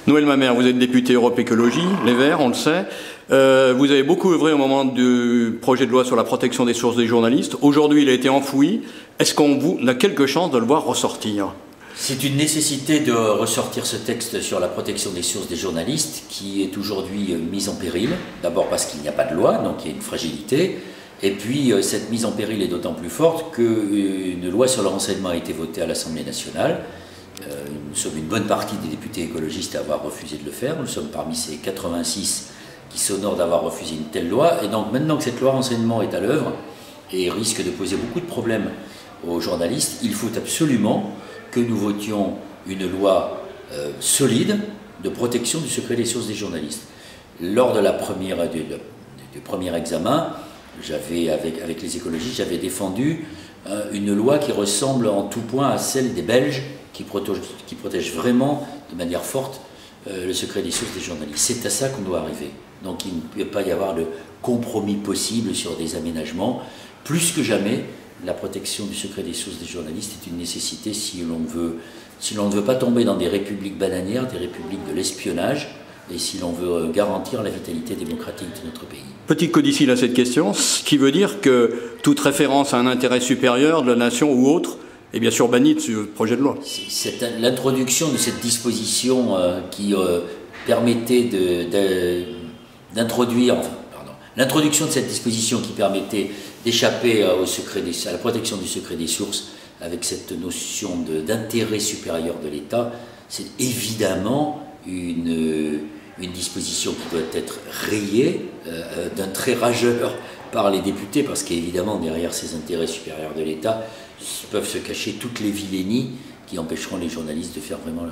Noël Mamère, vous êtes député Europe Écologie, Les Verts, on le sait. Vous avez beaucoup œuvré au moment du projet de loi sur la protection des sources des journalistes. Aujourd'hui, il a été enfoui. Est-ce qu'on a quelque chance de le voir ressortir ? C'est une nécessité de ressortir ce texte sur la protection des sources des journalistes qui est aujourd'hui mise en péril. D'abord parce qu'il n'y a pas de loi, donc il y a une fragilité. Et puis cette mise en péril est d'autant plus forte qu'une loi sur le renseignement a été votée à l'Assemblée nationale. Nous sommes une bonne partie des députés écologistes à avoir refusé de le faire. Nous sommes parmi ces 86 qui s'honorent d'avoir refusé une telle loi. Et donc maintenant que cette loi renseignement est à l'œuvre et risque de poser beaucoup de problèmes aux journalistes, il faut absolument que nous votions une loi solide de protection du secret des sources des journalistes. Lors de du premier examen, avec les écologistes, j'avais défendu une loi qui ressemble en tout point à celle des Belges, qui protège vraiment de manière forte le secret des sources des journalistes. C'est à ça qu'on doit arriver. Donc il ne peut pas y avoir de compromis possible sur des aménagements. Plus que jamais, la protection du secret des sources des journalistes est une nécessité si l'on ne veut pas tomber dans des républiques bananières, des républiques de l'espionnage, et si l'on veut garantir la vitalité démocratique de notre pays. Petit codicile à cette question, ce qui veut dire que toute référence à un intérêt supérieur de la nation ou autre est bien sûr bannie de ce projet de loi. L'introduction de cette disposition qui permettait l'introduction de cette disposition qui permettait d'échapper à la protection du secret des sources avec cette notion d'intérêt supérieur de l'État, c'est évidemment une disposition qui doit être rayée d'un trait rageur par les députés, parce qu'évidemment derrière ces intérêts supérieurs de l'État peuvent se cacher toutes les vilainies qui empêcheront les journalistes de faire vraiment leur